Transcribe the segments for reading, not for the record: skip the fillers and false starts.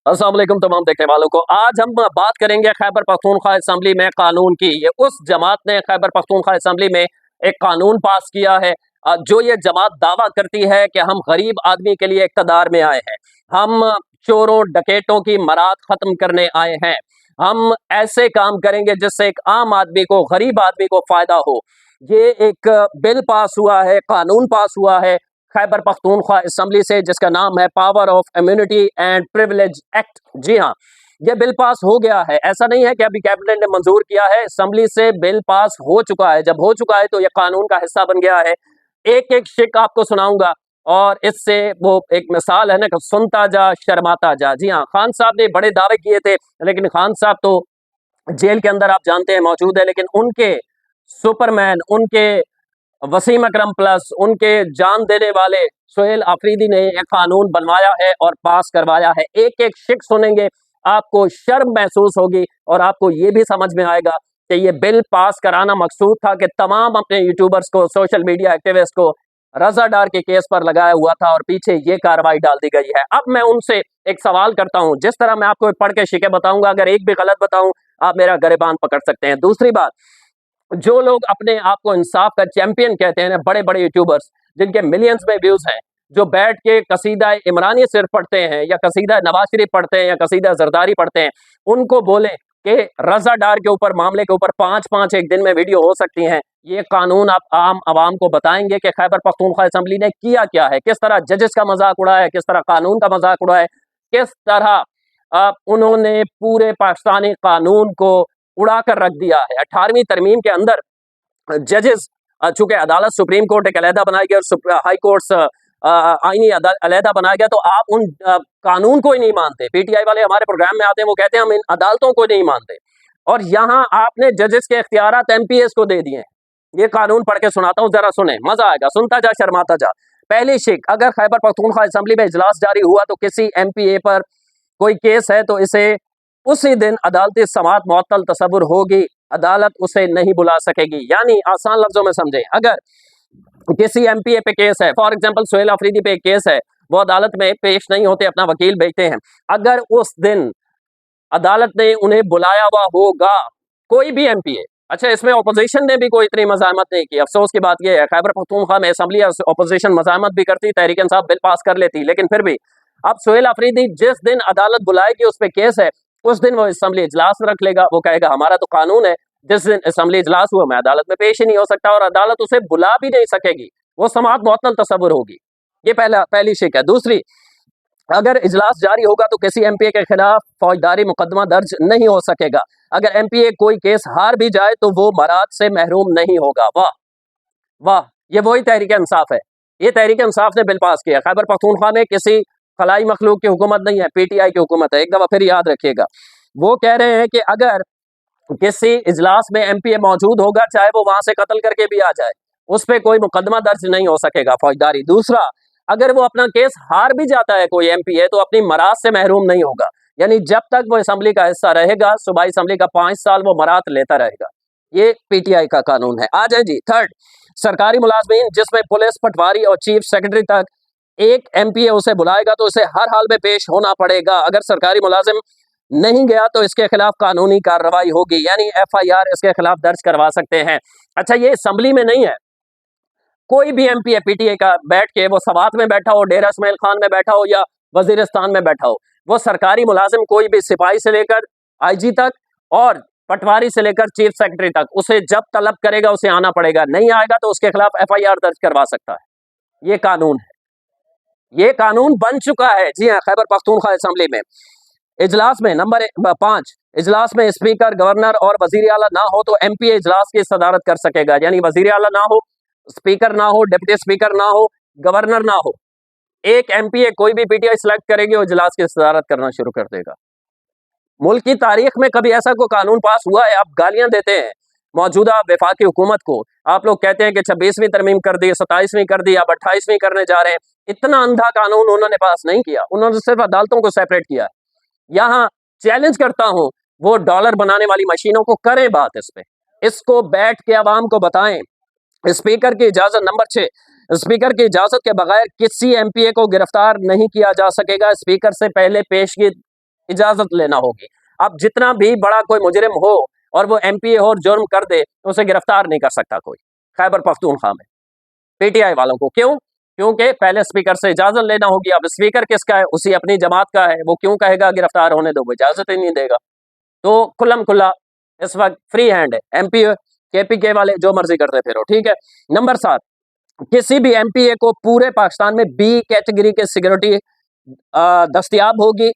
अस्सलाम वालेकुम तमाम देखने वालों को। आज हम बात करेंगे खैबर पख्तूनख्वा असेंबली में कानून की। ये उस जमात ने खैबर पख्तूनख्वा असेंबली में एक कानून पास किया है जो ये जमात दावा करती है कि हम गरीब आदमी के लिए इक़्तिदार में आए हैं, हम चोरों डकैतों की मराद खत्म करने आए हैं, हम ऐसे काम करेंगे जिससे एक आम आदमी को, गरीब आदमी को फायदा हो। ये एक बिल पास हुआ है, कानून पास हुआ है खैबर पख्तूनख्वा असेंबली से, जिसका नाम है power of immunity and privilege act. जी हाँ, ये बिल पास हो गया है। ऐसा नहीं है कि अभी कैबिनेट ने मंजूर किया है, असेंबली से बिल पास हो चुका है। जब हो चुका है तो ये कानून का हिस्सा बन गया है। एक एक शिक आपको सुनाऊंगा और इससे वो एक मिसाल है ना कि सुनता जा शर्माता जा। जी हाँ, खान साहब ने बड़े दावे किए थे, लेकिन खान साहब तो जेल के अंदर आप जानते हैं मौजूद है, लेकिन उनके सुपरमैन, उनके वसीम अकरम प्लस, उनके जान देने वाले सोहेल आफरीदी ने यह कानून बनवाया है और पास करवाया है। एक एक शिक सुनेंगे, आपको शर्म महसूस होगी और आपको ये भी समझ में आएगा कि ये बिल पास कराना मकसूद था कि तमाम अपने यूट्यूबर्स को, सोशल मीडिया एक्टिविस्ट को रजा डार के केस पर लगाया हुआ था और पीछे ये कार्रवाई डाल दी गई है। अब मैं उनसे एक सवाल करता हूं, जिस तरह मैं आपको पढ़ के शिके बताऊंगा, अगर एक भी गलत बताऊं आप मेरा गिरबान पकड़ सकते हैं। दूसरी बात, जो लोग अपने आप को इंसाफ का चैंपियन कहते हैं ना, बड़े बड़े यूट्यूबर्स जिनके मिलियंस में व्यूज हैं, जो बैठ के कसीदा इमरानी सिर्फ पढ़ते हैं या कसीदा नवाज शरीफ पढ़ते हैं या कसीदा जरदारी पढ़ते हैं, उनको बोले कि रजा डार के ऊपर, मामले के ऊपर 5-5 एक दिन में वीडियो हो सकती हैं। ये कानून आप आम आवाम को बताएंगे कि खैबर पख्तूनख्वा असेंबली ने किया क्या है, किस तरह जजेस का मजाक उड़ाया है, किस तरह कानून का मजाक उड़ाया है, किस तरह उन्होंने पूरे पाकिस्तानी कानून को उड़ा कर रख दिया है। 18वीं तरमीम के अंदर जजेस, चूंकि अदालत सुप्रीम कोर्ट एक अलहदा बनाई गई और हाई कोर्ट्स आईनी अलहदा बनाया गया, तो आप उन कानून को ही नहीं मानते। पीटीआई वाले हमारे प्रोग्राम में आते हैं, वो कहते हैं हम इन अदालतों को नहीं मानते, और यहाँ आपने जजेस के इख्तियारात एमपीएस को दे दिए हैं। ये कानून पढ़ के सुनाता हूँ, जरा सुने, मजा आएगा, सुनता जा शर्माता जा। पहली शिक, अगर खैबर पख्तूनख्वा असेंबली में इजलास जारी हुआ तो किसी एमपीए पर कोई केस है तो इसे उसी दिन अदालती समाअत मुअत्तल तसव्वुर होगी, अदालत उसे नहीं बुला सकेगी। यानी आसान लफ्जों में समझें, अगर किसी एमपीए पे केस है, फॉर एग्जांपल सोहेल अफरीदी पे केस है, वो अदालत में पेश नहीं होते, अपना वकील भेजते हैं, अगर उस दिन अदालत ने उन्हें बुलाया हुआ होगा, कोई भी एमपीए, अच्छा इसमें अपोजिशन ने भी कोई इतनी मज़ाहमत नहीं की। अफसोस की बात यह है, खैबर पख्तूनख्वा में असेंबली अपोजिशन मज़ाहमत भी करती, तहरीक इंसाफ बिल पास कर लेती, लेकिन फिर भी अब सोहेल अफरीदी जिस दिन अदालत बुलाएगी उस पर केस है, उस दिन वो असेंबली इजलास रख लेगा। वो कहेगा हमारा तो कानून है, जिस दिन असेंबली इजलास हुआ मैं अदालत में पेश ही नहीं हो सकता, और अदालत उसे बुला भी नहीं सकेगी, वो समाअत मुअत्तल तसव्वुर होगी। ये पहली शिक है। दूसरी, अगर इजलास जारी होगा तो किसी एमपीए के खिलाफ फौजदारी मुकदमा दर्ज नहीं हो सकेगा। अगर एमपीए कोई केस हार भी जाए तो वो मराद से महरूम नहीं होगा। वाह वाह, ये वही तहरीक इंसाफ है। ये तहरीक इंसाफ ने बिल पास किया। खैबर पख्तूनख्वा में किसी खलाई मखलूक की हुकूमत नहीं है, पीटीआई की हुकूमत है। एक दफा फिर याद रखिएगा, वो कह रहे हैं कि अगर किसी इजलास में एमपीए मौजूद होगा, चाहे वो वहां से कत्ल करके भी आ जाए, उस पर कोई मुकदमा दर्ज नहीं हो सकेगा फौजदारी। दूसरा, अगर वो अपना केस हार भी जाता है कोई एमपीए, तो अपनी मराद से महरूम नहीं होगा। यानी जब तक वो असेंबली का हिस्सा रहेगा, सूबाई असेंबली का 5 साल वो मराद लेता रहेगा। ये पीटीआई का कानून है। आ जाए जी, थर्ड, सरकारी मुलाजमीन जिसमें पुलिस, पटवारी और चीफ सेक्रेटरी तक, एक एमपीए उसे बुलाएगा तो उसे हर हाल में पेश होना पड़ेगा। अगर सरकारी मुलाजिम नहीं गया तो इसके खिलाफ कानूनी कार्रवाई होगी, यानी एफआईआर इसके खिलाफ दर्ज करवा सकते हैं। अच्छा, ये असेंबली में नहीं है, कोई भी एमपीए पीटीए का बैठ के, वो सवात में बैठा हो, डेरा इस्माइल खान में बैठा हो या वजीरिस्तान में बैठा हो, वो सरकारी मुलाजिम कोई भी, सिपाही से लेकर आईजी तक और पटवारी से लेकर चीफ सेक्रेटरी तक, उसे जब तलब करेगा उसे आना पड़ेगा। नहीं आएगा तो उसके खिलाफ एफआईआर दर्ज करवा सकता है। ये कानून है, ये कानून बन चुका है। जी हाँ, खैबर पख्तूनख्वा असेंबली में इजलास में नंबर 5, इजलास में स्पीकर, गवर्नर और वजीर आला ना हो तो एमपीए इजलास की सदारत कर सकेगा। यानी वजीर आला ना हो, स्पीकर ना हो, डिप्टी स्पीकर ना हो, गवर्नर ना हो, एक एमपीए कोई भी पीटीआई सिलेक्ट करेगी, वो इजलास की सदारत करना शुरू कर देगा। मुल्क की तारीख में कभी ऐसा कोई कानून पास हुआ है? आप गालियां देते हैं मौजूदा वफाकी हुकूमत को, आप लोग कहते हैं कि 26वीं तरमीम कर दी, 27वीं कर दी, अब 28वीं करने जा रहे हैं। इतना अंधा कानून उन्होंने पास नहीं किया, उन्होंने सिर्फ अदालतों को सेपरेट किया। यहाँ चैलेंज करता हूं, वो डॉलर बनाने वाली मशीनों को करें बात इस पे, इसको बैठ के आवाम को बताएं। स्पीकर की इजाजत, नंबर 6, स्पीकर की इजाजत के बगैर किसी एमपीए को गिरफ्तार नहीं किया जा सकेगा। स्पीकर से पहले पेशगी इजाजत लेना होगी। अब जितना भी बड़ा कोई मुजरिम हो और वो एमपीए हो और जुर्म कर दे, उसे गिरफ्तार नहीं कर सकता कोई खैबर पख्तूनख्वा में पीटीआई वालों को। क्यों? क्योंकि पहले स्पीकर से इजाजत लेना होगी। अब स्पीकर किसका है? उसी अपनी जमात का है। वो क्यों कहेगा गिरफ्तार होने दो? वो इजाजत ही नहीं देगा। तो खुल्लम खुल्ला इस वक्त फ्री हैंड है। एमपी केपीके वाले जो मर्जी करते फिरो, ठीक है। नंबर 7, किसी भी एमपीए को पूरे पाकिस्तान में बी कैटेगरी के सिक्योरिटी दस्तयाब होगी।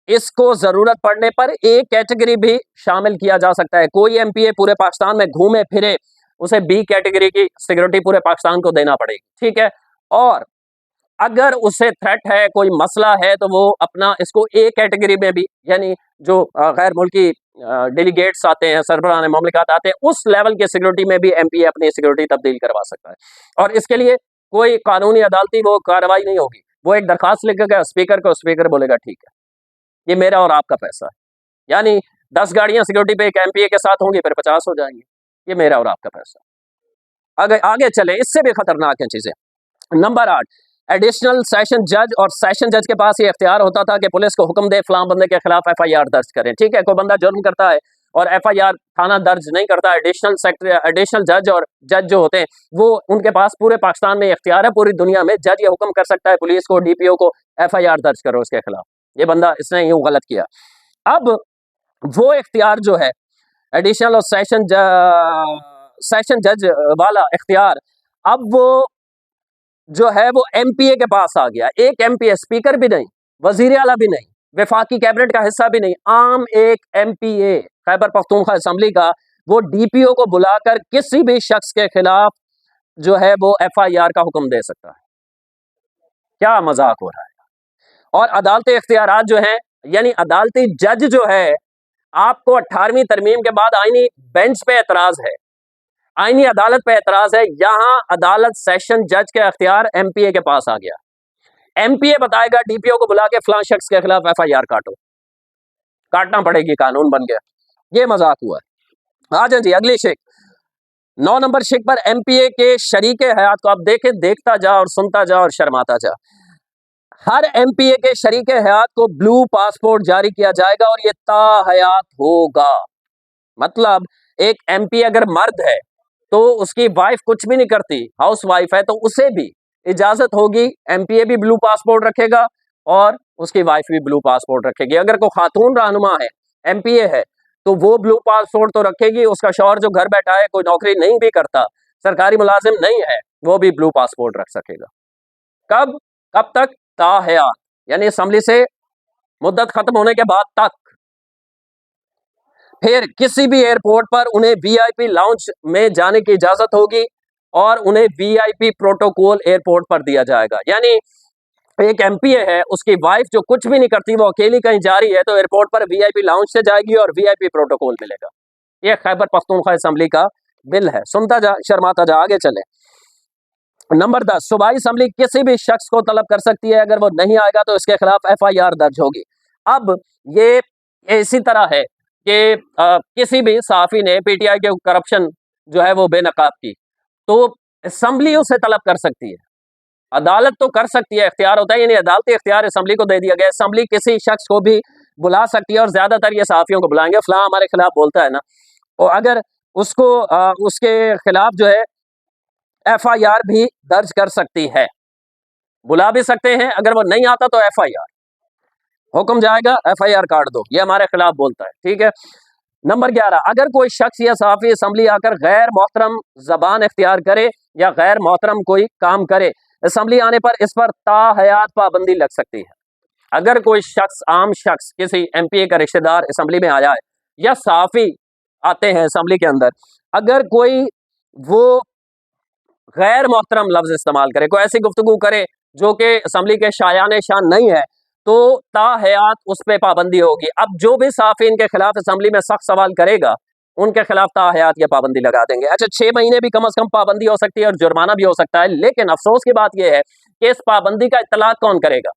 इसको जरूरत पड़ने पर ए कैटेगरी भी शामिल किया जा सकता है। कोई एमपीए पूरे पाकिस्तान में घूमे फिरे, उसे बी कैटेगरी की सिक्योरिटी पूरे पाकिस्तान को देना पड़ेगी, ठीक है। और अगर उसे थ्रेट है, कोई मसला है, तो वो अपना इसको ए कैटेगरी में भी, यानी जो गैर मुल्की डेलीगेट्स आते हैं, सरबराह ममलिकत आते हैं, उस लेवल के सिक्योरिटी में भी एमपीए अपनी सिक्योरिटी तब्दील करवा सकता है। और इसके लिए कोई कानूनी अदालती वो कार्रवाई नहीं होगी। वो एक दरखास्त लिखेगा स्पीकर को, स्पीकर बोलेगा ठीक है, ये मेरा और आपका पैसा है। यानी 10 गाड़ियां सिक्योरिटी पे एक एमपीए के साथ होंगी, फिर 50 हो जाएंगे। ये मेरा और आपका पैसा। आगे आगे चले, इससे भी खतरनाक है चीजें। नंबर 8, एडिशनल सेशन जज और सेशन जज के पास ये इख्तियार होता था कि पुलिस को हुक्म दे फलां बंदे के खिलाफ एफआईआर दर्ज करें, ठीक है। कोई बंदा जुर्म करता है और एफआईआर थाना दर्ज नहीं करता, एडिशनल जज और जज जो होते हैं वो, उनके पास पूरे पाकिस्तान में इख्तियार है, पूरी दुनिया में जज ये हुक्म कर सकता है पुलिस को, डीपीओ को, एफआईआर दर्ज करो उसके खिलाफ, ये बंदा इसने यूं गलत किया। अब वो इख्तियार जो है एडिशनल और सेशन जज वाला इख्तियार, अब वो जो है वो एमपीए के पास आ गया। एक एमपीए, स्पीकर भी नहीं, वजीर आला भी नहीं, वफाकी कैबिनेट का हिस्सा भी नहीं, आम एक एमपीए खैबर पख्तूनख्वा असेंबली का, वो डीपीओ को बुलाकर किसी भी शख्स के खिलाफ जो है वो एफआईआर का हुक्म दे सकता है। क्या मजाक हो रहा है। और अदालती इख्तियारात जो हैं, यानी अदालती जज जो है, आपको 18वीं तरमीम के बाद आईनी बेंच पे एतराज है, आईनी अदालत पे एतराज है, यहां अदालत सेशन जज के अख्तियार एमपीए के पास आ गया। एमपीए बताएगा डीपीओ को बुला के फलां शख्स के खिलाफ एफआईआर काटो, काटना पड़ेगी, कानून बन गया। ये मजाक हुआ है। आ जाए जी अगली शिक, 9 नंबर शिक पर एमपीए के शरीके हयात को आप देखें, देखता जा और सुनता जा और शर्माता जा। हर एमपीए के शरीके हयात को ब्लू पासपोर्ट जारी किया जाएगा और ये ताहयात होगा। मतलब एक एमपीए अगर मर्द है तो उसकी वाइफ कुछ भी नहीं करती, हाउस वाइफ है, तो उसे भी इजाजत होगी, एमपीए भी ब्लू पासपोर्ट रखेगा और उसकी वाइफ भी ब्लू पासपोर्ट रखेगी। अगर कोई खातून रहनुमा है, एमपीए है, तो वो ब्लू पासपोर्ट तो रखेगी, उसका शौहर जो घर बैठा है, कोई नौकरी नहीं भी करता, सरकारी मुलाजिम नहीं है, वो भी ब्लू पासपोर्ट रख सकेगा। कब कब तक? ताहयात, यानी असेंबली से मुद्दत खत्म होने के बाद तक। फिर किसी भी एयरपोर्ट पर उन्हें वीआईपी लाउंज में जाने की इजाजत होगी और उन्हें वीआईपी प्रोटोकॉल एयरपोर्ट पर दिया जाएगा। यानी एक एमपीए है, उसकी वाइफ जो कुछ भी नहीं करती, वो अकेली कहीं जा रही है, तो एयरपोर्ट पर वीआईपी लाउंज से जाएगी और वीआईपी प्रोटोकॉल मिलेगा। ये खैबर पख्तूनख्वा असेंबली का बिल है। सुनता जा, शर्माता जा, आगे चले। नंबर 10, सूबाई असेंबली किसी भी शख्स को तलब कर सकती है, अगर वो नहीं आएगा तो इसके खिलाफ एफआईआर दर्ज होगी। अब ये इसी तरह है कि किसी भी सहाफी ने पीटीआई के करप्शन जो है वो बेनकाब की, तो असेंबली उसे तलब कर सकती है, अदालत तो कर सकती है, इख्तियार होता है, यानी अदालती इख्तियार असेंबली को दे दिया गया। असेंबली किसी शख्स को भी बुला सकती है और ज्यादातर ये सहाफियों को बुलाएंगे, फलां हमारे खिलाफ बोलता है ना, और अगर उसको उसके खिलाफ जो है एफआईआर भी दर्ज कर सकती है, बुला भी सकते हैं। अगर वो नहीं आता तो एफआईआर, हुक्म जाएगा एफआईआर काट दो, ये हमारे खिलाफ बोलता है, ठीक है। नंबर 11, अगर कोई शख्स या सहाफी असेंबली आकर गैर मोहतरम जबान इख्तियार करे या गैर मोहतरम कोई काम करे, असेंबली आने पर इस पर ताहयात पाबंदी लग सकती है। अगर कोई शख्स, आम शख्स, किसी एमपीए का रिश्तेदार असेंबली में आ जाए या सहाफी आते हैं असेंबली के अंदर, अगर कोई वो गैर मोहतरम लफ्ज इस्तेमाल करे, कोई ऐसी गुफ्तगू करे जो कि असेंबली के शायान शान नहीं है, तो ताहयात उस पर पाबंदी होगी। अब जो भी सहाफी इनके खिलाफ असेंबली में सख्त सवाल करेगा, उनके खिलाफ ताहयात या पाबंदी लगा देंगे। अच्छा, 6 महीने भी कम अज कम पाबंदी हो सकती है और जुर्माना भी हो सकता है। लेकिन अफसोस की बात यह है कि इस पाबंदी का इत्तलाक कौन करेगा?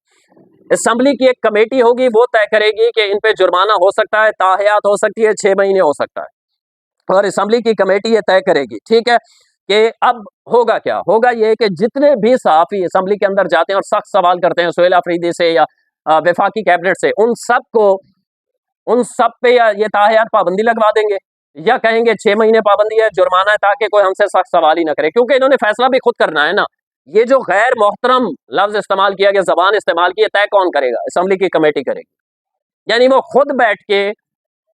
असेंबली की एक कमेटी होगी, वो तय करेगी कि इन पे जुर्माना हो सकता है, ताहयात हो सकती है, 6 महीने हो सकता है, और असेंबली की कमेटी ये तय करेगी, ठीक है। कि अब होगा क्या? होगा ये कि जितने भी सहाफी असेंबली के अंदर जाते हैं और सख्त सवाल करते हैं सुहेल अफरीदी से या वफाकी कैबिनेट से, उन सबको उन सब पे ये ताहयात पाबंदी लगवा देंगे, या कहेंगे 6 महीने पाबंदी है, जुर्माना है, ताकि कोई हमसे सख्त सवाल ही ना करे, क्योंकि इन्होंने फैसला भी खुद करना है ना। ये जो गैर मोहतरम लफ्ज इस्तेमाल किया गया, जबान इस्तेमाल की, तय कौन करेगा? असेंबली की कमेटी करेगी। यानी वो खुद बैठ के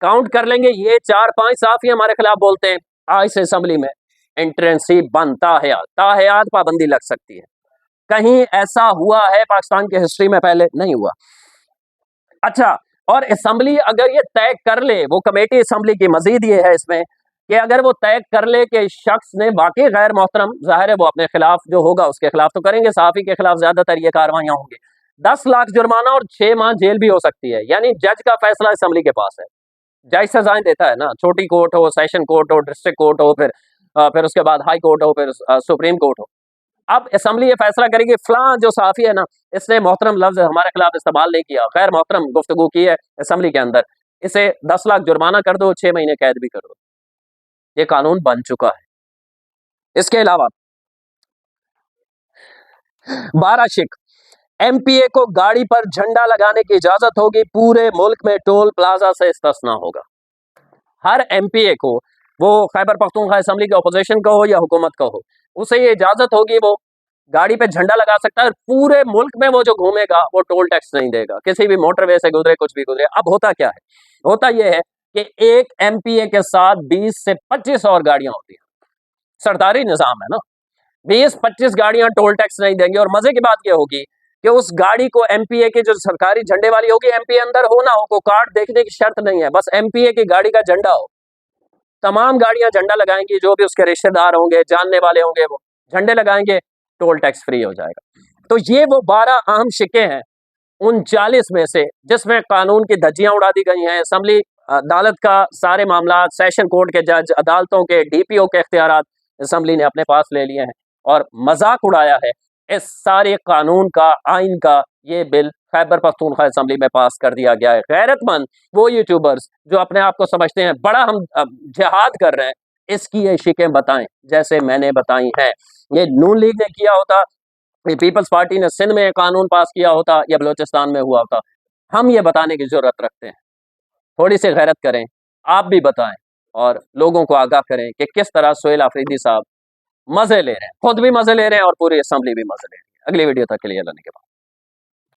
काउंट कर लेंगे, ये 4-5 साफी हमारे खिलाफ बोलते हैं, आज से असेंबली में एंट्रेंसी बंद, ताहयात पाबंदी लग सकती है। कहीं ऐसा हुआ है पाकिस्तान की हिस्ट्री में? पहले नहीं हुआ। अच्छा, और असेंबली अगर ये तय कर ले, वो कमेटी असेंबली की मजीद ये है इसमें कि अगर वो तय कर ले कि शख्स ने वाकई गैर मोहतरम, जाहिर है वो अपने खिलाफ जो होगा उसके खिलाफ तो करेंगे, सहाफी के खिलाफ ज्यादातर ये कार्रवाइयां होंगी, 10 लाख जुर्माना और 6 माह जेल भी हो सकती है। यानी जज का फैसला असेंबली के पास है, जज सजाएं देता है ना, छोटी कोर्ट हो, सेशन कोर्ट हो, डिस्ट्रिक्ट कोर्ट हो, फिर उसके बाद हाई कोर्ट हो, फिर सुप्रीम कोर्ट हो। अब असेंबली ये फैसला करेगी फलां जो सहाफी है ना, इसने मोहतरम लफ्ज हमारे खिलाफ इस्तेमाल नहीं किया, गैर मोहतरम गुफ्तगू की है असेंबली के अंदर, इसे 10 लाख जुर्माना कर दो, 6 महीने कैद भी कर दो। ये कानून बन चुका है। इसके अलावा 12 शिक एमपीए को गाड़ी पर झंडा लगाने की इजाजत होगी, पूरे मुल्क में टोल प्लाजा से इस्तिस्ना होगा। हर एमपीए को, वो खैबर पख्तूनख्वा असेंबली के अपोजिशन का हो या हुकूमत का हो, उसे ये इजाजत होगी, वो गाड़ी पे झंडा लगा सकता है, पूरे मुल्क में वो जो घूमेगा वो टोल टैक्स नहीं देगा, किसी भी मोटरवे से गुजरे, कुछ भी गुजरे। अब होता क्या है? होता यह है कि एक एमपीए के साथ 20 से 25 और गाड़ियां होती हैं, सरदारी निजाम है ना, 20-25 गाड़ियां टोल टैक्स नहीं देंगे। और मजे की बात यह होगी कि उस गाड़ी को एमपीए की जो सरकारी झंडे वाली होगी, एमपीए अंदर हो ना हो, को कार्ड देखने की शर्त नहीं है, बस एमपीए की गाड़ी का झंडा हो। तमाम गाड़ियां झंडा लगाएंगी, जो भी उसके रिश्तेदार होंगे, जानने वाले होंगे, वो झंडे लगाएंगे, टोल टैक्स फ्री हो जाएगा। तो ये वो 12 अहम शिक्के हैं 39 में से, जिसमें कानून की धज्जियां उड़ा दी गई हैं। असेंबली अदालत का सारे मामला, सेशन कोर्ट के जज, अदालतों के डीपीओ के इख्तियारात असेंबली ने अपने पास ले लिए हैं और मजाक उड़ाया है इस सारे कानून का, आइन का। ये बिल खैबर पख्तूनख्वा असेंबली में पास कर दिया गया है। गैरतमंद वो यूट्यूबर्स जो अपने आप को समझते हैं बड़ा हम जिहाद कर रहे हैं, इसकी ये शिकें बताएं जैसे मैंने बताई हैं। ये नून लीग ने किया होता, ये पीपल्स पार्टी ने सिंध में कानून पास किया होता, या बलोचिस्तान में हुआ होता, हम ये बताने की जरूरत रखते हैं। थोड़ी सी गैरत करें, आप भी बताएं और लोगों को आगाह करें कि किस तरह सुहेल आफरीदी साहब मजे ले रहे हैं, खुद भी मजे ले रहे हैं और पूरी असेंबली भी मजे ले रही है। अगली वीडियो तक के लिए अल्लाह के बाद।